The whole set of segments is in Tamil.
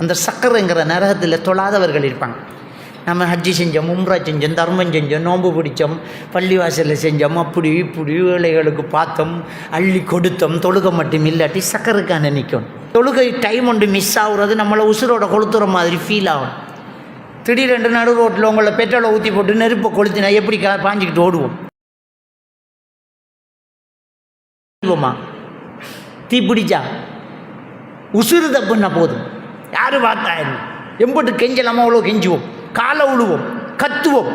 அந்த சக்கரைங்கிற நரகத்தில் தொழாதவர்கள் இருப்பாங்க. நம்ம ஹஜ்ஜி செஞ்சோம், உம்ரா செஞ்சோம், தர்மம் செஞ்சோம், நோன்பு பிடிச்சோம், பள்ளிவாசலில் செஞ்சோம், அப்படி இப்படி ஏழைகளுக்கு பார்த்தோம், அள்ளி கொடுத்தோம், தொழுகை மட்டும் இல்லாட்டி சக்கரைக்கான நிற்கும். தொழுகை டைம் ஒன்று மிஸ் ஆகுறது நம்மளை உசுரோட கொளுத்துற மாதிரி ஃபீல் ஆகும். திடீரென்று நடு ரோட்டில் உங்களை பெட்ரோலை ஊற்றி போட்டு நெருப்பை கொளுத்தினா எப்படி பாஞ்சிக்கிட்டு ஓடுவோம்? தீ பிடிச்சா உசுறு தப்புன்னா போதும், யாரு பார்த்தா எம்பட்டு கெஞ்சலாமா அவ்வளோ கெஞ்சுவோம், காலை உழுவோம், கத்துவோம்.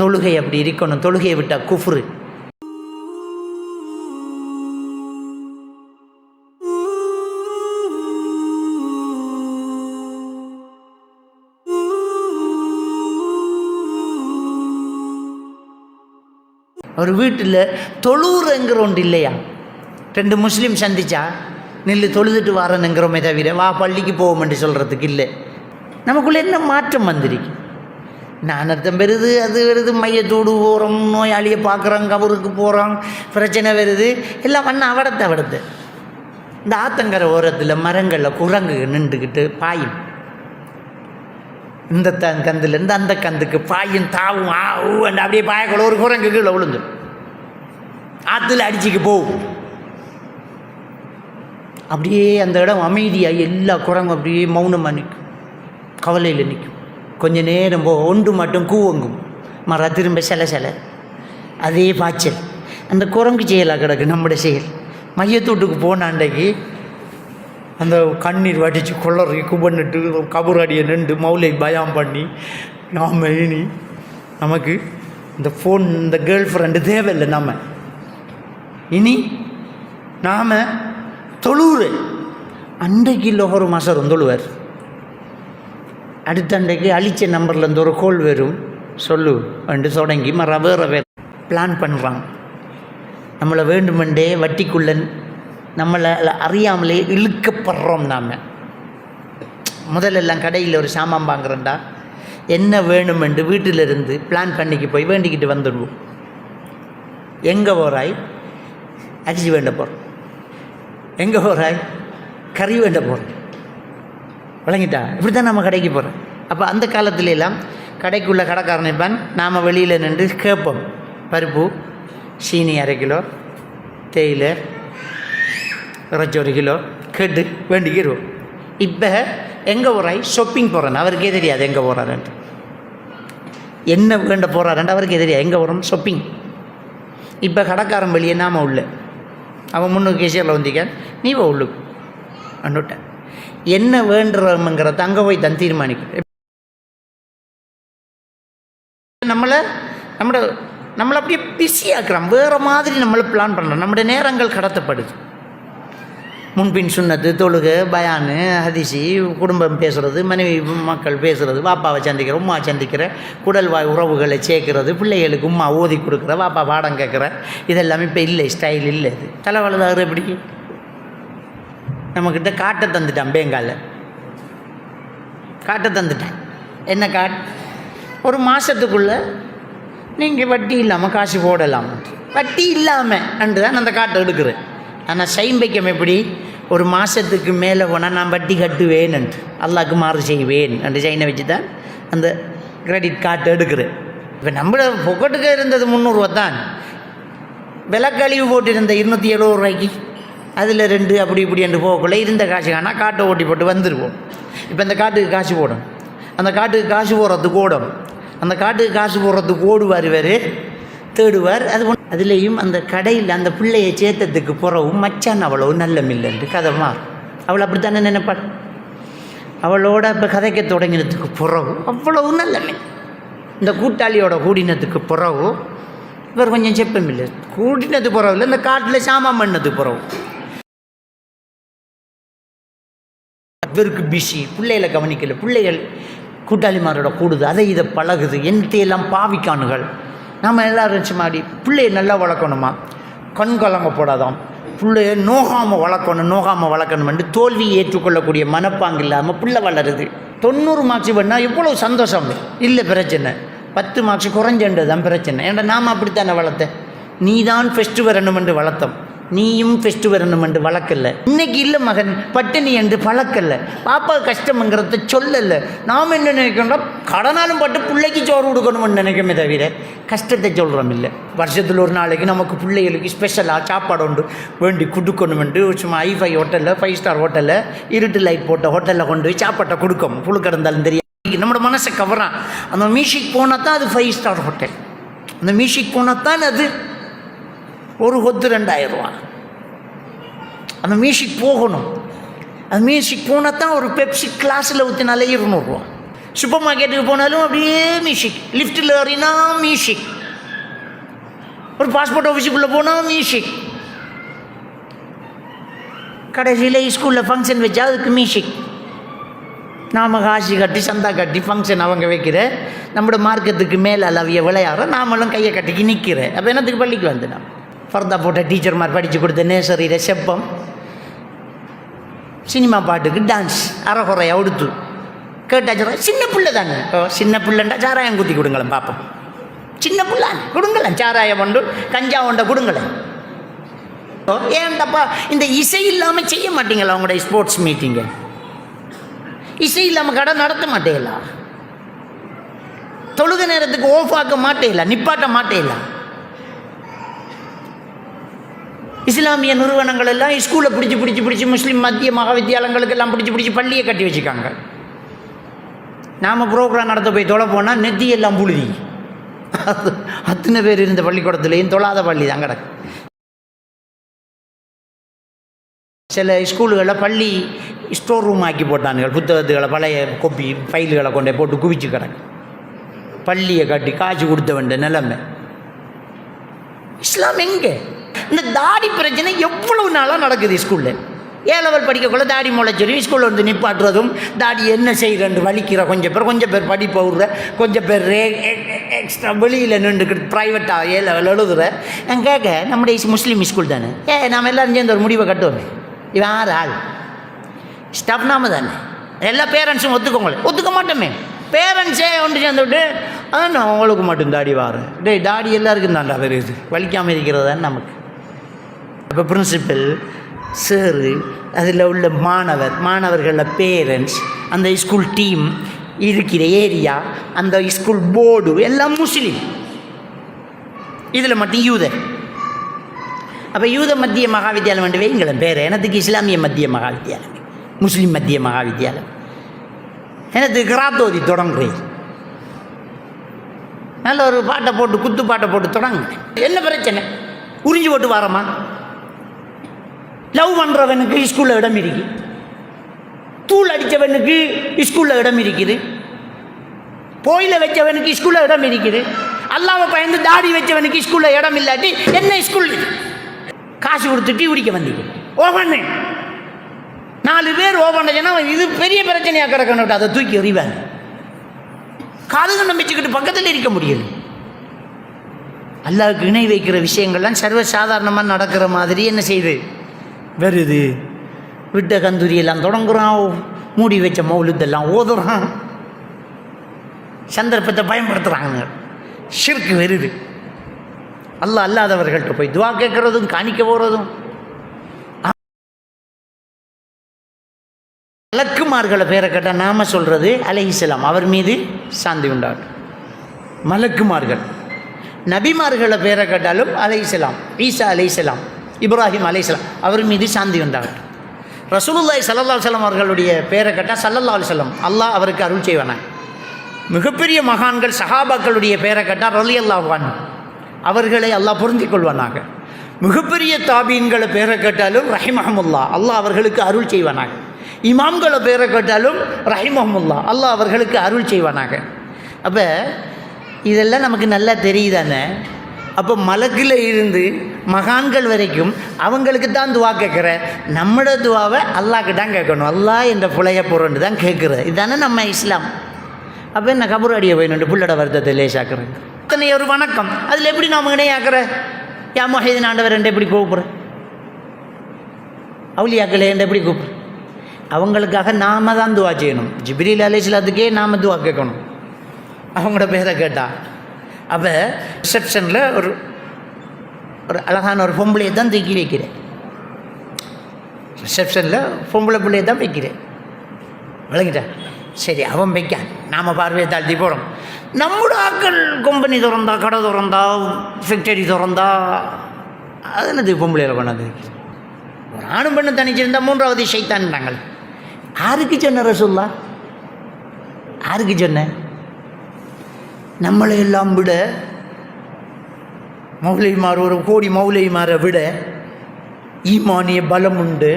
தொழுகை அப்படி இருக்கணும். தொழுகையை விட்டா குஃப்ரு. ஒரு வீட்டில் தொழுறங்கிற ஒன்று இல்லையா? 2 முஸ்லீம் சந்திச்சா நில்லு தொழுதுட்டு வாரனுங்கிறோமே தவிர வா பள்ளிக்கு போவோம்னு சொல்கிறதுக்கு இல்லை. நமக்குள்ளே என்ன மாற்றம் வந்திருக்கு? நானர்த்தம் வருது, அது வருது, மையத்தோடு போகிறோம், நோயாளியை பார்க்குறோம், கபருக்கு போகிறோம், பிரச்சனை வருது, எல்லாம் பண்ண அவடத்தை. இந்த ஆத்தங்கரை ஓரத்தில் மரங்களில் குரங்கு நின்றுக்கிட்டு பாயும். இந்த கந்துலேருந்து அந்த கந்துக்கு பாயும், தாவும், அப்படியே பாயக்குள்ள ஒரு குரங்கு கீழே விழுந்து ஆற்றுல அடிச்சுக்கு போகும். அப்படியே அந்த இடம் அமைதியாக எல்லா குரங்கும் அப்படியே மௌனமாக நிற்கும், கவலையில் நிற்கும். கொஞ்சம் நேரம் ஒன்று மட்டும் கூவங்கும், மர திரும்ப சில அதே பாய்ச்சல். அந்த குரங்கு செயலாக கிடக்கு நம்முடைய செயல். மையத்தூட்டுக்கு போன அன்றைக்கு அந்த கண்ணீர் வடித்து கொள்ளறி குபன்னுட்டு கபூரடியை நின்று மௌலை பயம் பண்ணி நாம் இனி நமக்கு இந்த ஃபோன், இந்த கேர்ள் ஃப்ரெண்டு தேவையில்லை. இனி நாம் தொழுவுற அன்றைக்கு ஒரு மாதம் தொழுவார். அடுத்த அன்றைக்கு அழிச்ச நம்பர்லேருந்து ஒரு கோல் வரும், சொல்லு என்று தொடங்கி வேறு பிளான் பண்ணுறாங்க. நம்மளை வேண்டுமென்றே வட்டிக்குள்ள நம்மளை அறியாமலே இழுக்கப்படுறோம். நாம் முதலெல்லாம் கடையில் ஒரு சாமான் வாங்குறோண்டா என்ன வேணுமென்று வீட்டிலிருந்து பிளான் பண்ணிக்கு போய் வேண்டிக்கிட்டு வந்துடுவோம். எங்கே போகிறாய்? அரிசி வேண்ட போகிறோம். எங்கே போகிறாய்? கறி வேண்ட போகிறோம். விளங்கிட்டா? இப்படி தான் நம்ம கடைக்கு போகிறோம். அப்போ அந்த காலத்துலலாம் கடைக்குள்ளே கடைக்காரனைப்பான், நாம் வெளியில் நின்று கேட்போம். பருப்பு, சீனி 1/2 கிலோ, தேயிலை இறைச்சி 1 கிலோ கேட்டு வேண்டிக்கிடுவோம். இப்போ எங்கே போகிறாய்? ஷாப்பிங் போகிறேன். அவருக்கே தெரியாது எங்கே போகிறாருன்ட்டு, என்ன வேண்ட போகிறாருன்ட்டு அவருக்கே தெரியாது. எங்கே போகிறோம்? ஷாப்பிங். இப்போ கடைக்காரன் வெளியே நாம் உள்ள, அவன் 300 கேசியரில் வந்திக்க, நீ வா உள்ளுக்கு அண்டுட்டேன். என்ன வேண்டுறோம்ங்கிறத அங்கே போய் தான் தீர்மானிக்க. நம்மளை அப்படியே பிஸியாக்குறான், வேறு மாதிரி நம்மளை பிளான் பண்ணுறோம். நம்முடைய நேரங்கள் கடத்தப்படுது. முன்பின் சுன்னத்து, தொழுகை, பயானு, ஹதீசி, குடும்பம் பேசுகிறது, மனைவி மக்கள் பேசுகிறது, வாப்பாவை சந்திக்கிற, உம்மா சந்திக்கிற, குடல்வாய் உறவுகளை சேர்க்கிறது, பிள்ளைகளுக்கு உம்மா ஓதி கொடுக்குற, வாப்பா பாடம் கேட்குற, இதெல்லாம் இப்போ இல்லை, ஸ்டைல் இல்லை. இது தலைவலதாகிற எப்படி நம்மக்கிட்ட காட்டை தந்துட்டான். பேங்காலில் காட்டை தந்துட்டான். என்ன ஒரு மாதத்துக்குள்ளே நீங்கள் வட்டி இல்லாமல் காசு போடலாம். வட்டி இல்லாமல் அன்று தான் அந்த காட்டை எடுக்கிறேன். ஆனால் சைம்பைக்கம் எப்படி? ஒரு மாதத்துக்கு மேலே போனால் நான் வட்டி கட்டுவேன் என்று, அல்லாஹ்க்கு மாறு செய்வேன் என்று சைனை வச்சு தான் அந்த கிரெடிட் கார்டு எடுக்கிறேன். இப்போ நம்மளோட பொக்கெட்டுக்கு இருந்தது 300 ரூபா தான். விலக்கழிவு போட்டிருந்த 270 ரூபாய்க்கு அதில் 2 அப்படி இப்படி என்று போகக்குள்ளே இருந்த காசு காணா காட்டை ஓட்டி போட்டு வந்துடுவோம். இப்போ இந்த காட்டுக்கு காசு போடும், அந்த காட்டுக்கு காசு போடுறதுக்கு ஓடும், அந்த காட்டுக்கு காசு போடுறதுக்கு ஓடுவார், வேறு தேடுவார். அதுலேயும் அந்த கடையில் அந்த பிள்ளையை சேர்த்ததுக்கு பிறவும் மச்சான் அவ்வளவு நல்ல மில்லைன்ட்டு கதைமா அவள் அப்படி தானே நினைப்பாள். அவளோட இப்போ கதைக்க தொடங்கினதுக்கு பிறகு அவ்வளவு நல்ல மில். இந்த கூட்டாளியோட கூடினதுக்கு பிறகு இவர் கொஞ்சம் செப்பமில்லை, கூட்டினது பிறகு இல்லை, இந்த காட்டில் சாமான் பண்ணது பிறகு இவருக்கு பிஸி, பிள்ளைகளை கவனிக்கல. பிள்ளைகள் கூட்டாளிமாரோட கூடுது, அதை இதை பழகுது, என்னத்தையெல்லாம் பாவிக்கானுகள். நாம் எல்லோரும் சும்மாடி பிள்ளையை நல்லா வளர்க்கணுமா, கண் கலங்க போடாதான், பிள்ளைய நோகாமல் வளர்க்கணுமென்று தோல்வியை ஏற்றுக்கொள்ளக்கூடிய மனப்பாங்கு இல்லாமல் பிள்ளை வளருது. 90 மார்க்ஸ் வேணால் எவ்வளோ சந்தோஷம் இல்லை, பிரச்சனை 10 மார்க்ஸ் குறைஞ்சது தான் பிரச்சனை. ஏன்னா நாம் அப்படித்தானே வளர்த்தேன், நீ தான் ஃபஸ்ட்டு வரணும் என்று வளர்த்தோம். நீயும் ஃபெஸ்ட்டு வரணும் என்று வழக்கல்ல. இன்னைக்கு இல்லை மகன் பட்டினி என்று பழக்கல்ல. பாப்பா கஷ்டம்ங்கிறத சொல்லலை. நாம் என்ன நினைக்கிறோம், கடனாலும் பட்டு பிள்ளைக்கு சோறு கொடுக்கணும்னு நினைக்கமே தவிர கஷ்டத்தை சொல்கிறோம் இல்லை. வருஷத்தில் ஒரு நாளைக்கு நமக்கு பிள்ளைகளுக்கு ஸ்பெஷலாக சாப்பாடு உண்டு வேண்டி கொடுக்கணுமென்று சும்மா ஐஃபை ஹோட்டலில் 5 ஸ்டார் ஹோட்டலில் இருட்டு லைட் போட்ட ஹோட்டலில் கொண்டு போய் சாப்பாட்டை கொடுக்கும். புழு கிடந்தாலும் தெரியாது. நம்மளோட மனசை கவரான். அந்த மியூசிக் போனால் தான் அது 5 ஸ்டார் ஹோட்டல். அந்த மியூசிக் போனால் தான் அது ஒரு கொத்து 2000 ரூபா. அந்த மியூசிக் போகணும். அந்த மியூசிக் போனால் தான் ஒரு பெப்சி கிளாஸில் ஊற்றினாலே 200 ரூபா. சூப்பர் மார்க்கெட்டுக்கு போனாலும் அப்படியே மியூசிக். லிஃப்ட்டில் ஏறினா மியூசிக். ஒரு பாஸ்போர்ட் ஆஃபீஸுக்குள்ளே போனால் மியூசிக். கடைசியில் ஸ்கூலில் ஃபங்க்ஷன் வச்சா அதுக்கு மியூசிக். நாம் காசு கட்டி சந்தா கட்டி ஃபங்க்ஷன் அவங்க வைக்கிற நம்மளோட மார்க்கத்துக்கு மேலே அளவிய விளையாடுற நாமளும் கையை கட்டிக்கு நிற்கிற. அப்போ என்னத்துக்கு பள்ளிக்கு வந்து நான் ஃபர்தா போட்ட டீச்சர் மாதிரி படித்து கொடுத்த நேசரியில் செப்பம் சினிமா பாட்டுக்கு டான்ஸ் அறகுறையாக உடுத்து கேட்டாச்சு. சின்ன பிள்ளை தானே. சின்ன பிள்ளைண்டா சாராயம் குத்தி கொடுங்களேன் பார்ப்போம். சின்ன பிள்ளை கொடுங்களேன் சாராயம் கொண்டு கஞ்சா கொண்ட கொடுங்களேன். ஏன்டப்பா இந்த இசை இல்லாமல் செய்ய மாட்டீங்களா அவங்களுடைய ஸ்போர்ட்ஸ் மீட்டிங்கை? இசை இல்லாமல் கடை நடத்த மாட்டேங்களா? தொழுக நேரத்துக்கு ஓஃப் ஆக்க மாட்டேங்களா? நிப்பாட்ட மாட்டேங்களா? இஸ்லாமிய நிறுவனங்கள் எல்லாம் ஸ்கூலை பிடிச்சி முஸ்லீம் மத்திய மகாவித்தியாலயங்களுக்கு எல்லாம் பிடிச்சி பள்ளியை கட்டி வச்சுக்காங்க. நாம் ப்ரோக்ராம் நடத்த போய் தொலை போனால் நெத்தியெல்லாம் புழுதி. அத்தனை பேர் இருந்த பள்ளிக்கூடத்துலேயும் தொழாத பள்ளி தான் கிடக்கு. சில ஸ்கூலுகளில் பள்ளி ஸ்டோர் ரூம் ஆக்கி போட்டானுங்க. புத்தகத்துகளை பழைய கொப்பி ஃபைல்களை கொண்டே போட்டு குவிச்சு கிடக்கு. பள்ளியை கட்டி காய்ச்சி கொடுத்த வேண்டிய நிலைமை. இஸ்லாம் எங்கே? இந்த தாடி பிரச்சனை எவ்வளவு நாளாக நடக்குது ஸ்கூலில். ஏலவல் படிக்கக்குள்ள தாடி முளைச்சரி ஸ்கூலில் வந்து நிப்பாட்டுறதும் தாடி என்ன செய்கிறேன்னு வலிக்கிற கொஞ்சம் பேர் படிப்பு விடுற, கொஞ்சம் பேர் எக்ஸ்ட்ரா வெளியில் நின்றுக்கிட்டு ப்ரைவேட்டாக ஏலவல் எழுதுகிற. நான் கேட்க நம்முடைய முஸ்லீம் ஸ்கூல் தானே, நாம் எல்லோரும் சேர்ந்து ஒரு முடிவை கட்டுவோமே. இவன் யார் ஆள்? ஸ்டாஃப் நாம தானே. எல்லா பேரண்ட்ஸும் ஒத்துக்க மாட்டோமே. பேரண்ட்ஸே ஒன்று சேர்ந்து விட்டு அதான் நான் உங்களுக்கு மட்டும் தாடி வாரேன். தாடி எல்லாருக்கும் தாண்டா வருது, வலிக்காமல் இருக்கிறது தான் நமக்கு. இப்போ பிரின்சிபல் சாரு, அதில் உள்ள மாணவர்களில் பேரண்ட்ஸ், அந்த ஸ்கூல் டீம் இருக்கிற ஏரியா, அந்த ஸ்கூல் போர்டு எல்லாம் முஸ்லீம். இதில் மட்டும் யூதர். அப்போ யூத மத்திய மகாவித்தியாலயம் வந்து வைங்களேன் பேர். எனத்துக்கு இஸ்லாமிய மத்திய மகாவித்தியாலயம், முஸ்லீம் மத்திய மகாவித்தியாலயம். எனக்கு கிராத்தோதி தொடங்குறேன். நல்ல ஒரு பாட்டை போட்டு குத்து பாட்டை போட்டு தொடங்க. என்ன பிரச்சனை? உறிஞ்சி போட்டு வாரமா? லவ் பண்ணுறவனுக்கு ஸ்கூலில் இடம் இருக்குது, தூள் அடித்தவனுக்கு ஸ்கூலில் இடம் இருக்குது, போயில வச்சவனுக்கு ஸ்கூலில் இடம் இருக்குது, அல்லாவை பயந்து தாடி வச்சவனுக்கு ஸ்கூலில் இடம் இல்லாட்டி என்ன ஸ்கூல்? காசு கொடுத்துட்டு உரிக்க வந்தீங்க ஓவன்னு 4 பேர் ஓவன்னா இது பெரிய பிரச்சனையாக கிடக்கணும். அதை தூக்கி எறிவாங்க. காதுக நம்பிச்சுக்கிட்டு பக்கத்தில் இருக்க முடியல. அல்லாவுக்கு இணை வைக்கிற விஷயங்கள்லாம் சர்வசாதாரணமாக நடக்கிற மாதிரி என்ன செய்யுது வருது. விட்ட கந்தூரியெல்லாம் தொடங்குறான், மூடி வச்ச மௌலுதெல்லாம் ஓதுறான், சந்தர்ப்பத்தை பயன்படுத்துகிறாங்க. ஷிர்க் வருது. அல்லாஹ் அல்லாதவர்கள்ட்ட போய் துவா கேட்கறதும் காணிக்க போகிறதும். மலக்குமார்களை பேரை கேட்டால் நாம சொல்கிறது அலைஹிஸ்ஸலாம், அவர் மீது சாந்தி உண்டாகும். மலக்குமார்கள். நபிமார்களை பேரை கேட்டாலும் அலைஹிஸ்ஸலாம், ஈசா அலைஹிஸ்ஸலாம், இப்ராஹிம் அலைஹிஸ்ஸலாம், அவர் மீது சாந்தி உண்டாகட்டும். ரசூலுல்லாஹி ஸல்லல்லாஹு அலைஹி வஸல்லம் அவர்களுடைய பேரை கேட்டால் ஸல்லல்லாஹு அலைஹி வஸல்லம், அல்லாஹ் அவருக்கு அருள் செய்வானாங்க. மிகப்பெரிய மகான்கள் சஹாபாக்களுடைய பேரை கேட்டால் ரலியல்லாஹு அன்ஹு, அவர்களை அல்லாஹ் பொருந்திக் கொள்வானாக. மிகப்பெரிய தாபீன்களை பேரை கேட்டாலும் ரஹிமஹமுல்லா, அல்லாஹ் அவர்களுக்கு அருள் செய்வானாக. இமாம்களை பேரை கேட்டாலும் ரஹிமஹமுல்லா, அல்லாஹ் அவர்களுக்கு அருள் செய்வானாக. அப்போ இதெல்லாம் நமக்கு நல்லா தெரியுதானே. அப்போ மலக்கில் இருந்து மகான்கள் வரைக்கும் அவங்களுக்கு தான் துவா கேட்குற. நம்மளோட துவாவை அல்லாஹ்க்கு தான் கேட்கணும். அல்லாஹ் என்ற புலைய பொருண்டு தான் கேட்குற. இதுதானே நம்ம இஸ்லாம். அப்போ என்ன கபூர் அடியை போயிட்டு புள்ளோட வருத்தத்தை லேசாக்குறேன். அத்தனை ஒரு வணக்கம், அதில் எப்படி நாம் இணையாக்குற? யா மொஹீதீன் ஆண்டவர் என்று எப்படி கூப்பிட்ற? அவுலியாக்களை என்று எப்படி கூப்பிட்ற? அவங்களுக்காக நாம தான் துவா செய்யணும். ஜிப்ரீல் அலைஹிஸ்ஸலாத்துக்கே நாம் துவா கேட்கணும் அவங்களோட பேரை கேட்டால். அப்போ ரிசப்ஷனில் ஒரு அழகான ஒரு பொம்பளையை தான் தூக்கி வைக்கிறேன். ரிசப்ஷனில் பொம்பளை பிள்ளையை தான் வைக்கிறேன், விளங்கிட்டா? சரி, அவன் வைக்கான், நாம் பார்வையை தாழ்த்தி போகிறோம். நம்மளோட ஆக்கள் கம்பெனி திறந்தா, கடை திறந்தா, ஃபேக்டரி திறந்தா, அது என்னது பொம்பளையில் கொண்டாந்து வைக்கிறேன். ஒரு ஆணும் பெண்ணு தனிச்சிருந்தா மூன்றாவது ஷைத்தான் நாங்கள். யாருக்கு சொன்ன ரசூல்லா? யாருக்கு சொன்ன? நம்மளை எல்லாம் விட மௌலைமார், ஒரு கோடி மௌலைமாரை விட ஈமானிய பலம் உண்டு,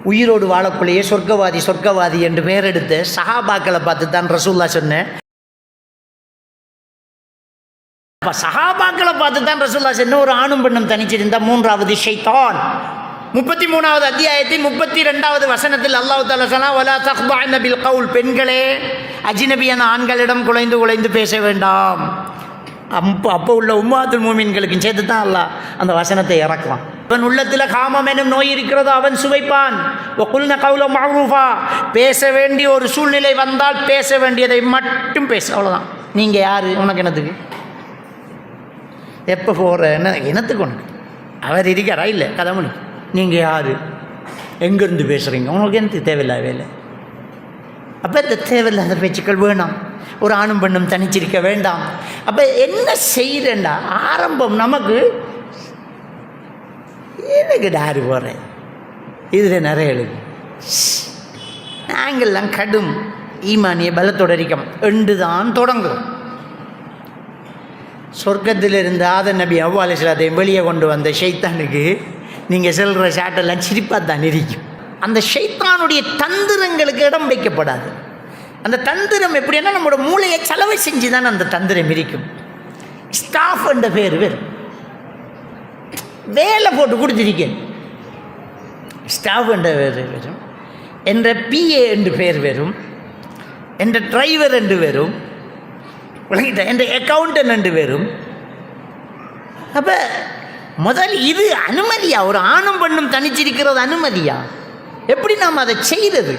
உயிரோடு வாழக்குள்ளேயே சொர்க்கவாதி என்று பெயர் எடுத்த சஹாபாக்களை பார்த்து தான் ரசூல்லா சொன்னேன். அப்போ சஹாபாக்களை பார்த்து தான் ரசூல்லா சொன்ன ஒரு ஆணும் பெண்ணும் தனிச்சிருந்தா மூன்றாவது ஷைத்தான். 33வது அத்தியாயத்தின் 32வது வசனத்தில் அல்லாஹ் தஆலா சொன்னார், வலா தக்பஅன பில் கவுல், பெண்களே அஜ்னபியான ஆண்களிடம் குலைந்து பேச வேண்டாம். அப்போ உள்ள உம்மாத்துல் மூமின்களுக்கு சேர்த்து தான் அல்லாஹ் அந்த வசனத்தை இறக்குவான். அவன் உள்ளத்தில் காமம் எனும் நோய் இருக்கிறதோ அவன் சுவைப்பான். வகுல்ன கவுல மஅரூஃபா, பேச வேண்டிய ஒரு சூழ்நிலை வந்தால் பேச வேண்டியதை மட்டும் பேச, அவ்வளோதான். நீங்கள் யார்? உனக்கு என்னத்துக்கு? எப்போ போகிற என்னத்துக்கு உனக்கு? அவர் இருக்காரா? இல்லை, கதமுனி. நீங்கள் யார்? எங்கேருந்து பேசுகிறீங்க? உங்களுக்கு எனக்கு தேவையில்லை வேலை. அப்போ இந்த தேவையில்லாத பேச்சுக்கள் வேணாம். ஒரு ஆணும் பெண்ணும் தனிச்சிருக்க வேண்டாம். அப்போ என்ன செய்கிறேன்டா, ஆரம்பம் நமக்கு எனக்கு டாரு போகிறேன், இதில் நிறைய எழுது. நாங்கள்லாம் கடும் ஈமானிய பலத்தோடு இருக்கோம் என்று தான் தொடங்குறோம். சொர்க்கத்தில் இருந்த ஆதம் நபி அவ்வா அலைஹிஸ்ஸலாத்தையும் வெளியே கொண்டு வந்த ஷைத்தானுக்கு நீங்கள் சொல்கிற ஷாட்டெல்லாம் சிரிப்பாக தான் இருக்கும். அந்த ஷைத்தானுடைய தந்திரங்களுக்கு இடம் வைக்கப்படாது. அந்த தந்திரம் எப்படின்னா நம்மளோட மூளையை செலவை செஞ்சு தான் அந்த தந்திரம் இருக்கும். ஸ்டாஃப் என்ற பேர் வரும், வேலை போட்டு கொடுத்துருக்கேன், ஸ்டாஃப் என்ற பேர் வரும், என்ற பிஏ என்று பேர் வரும், என்ற டிரைவர் என்று வரும், என்ற அக்கௌண்டன்ட் என்று வரும். அப்போ முதல் இது அனுமதியா? ஒரு ஆணும் பெண்ணும் தனிச்சிருக்கிறது அனுமதியா? எப்படி நாம் அதை செய்கிறது?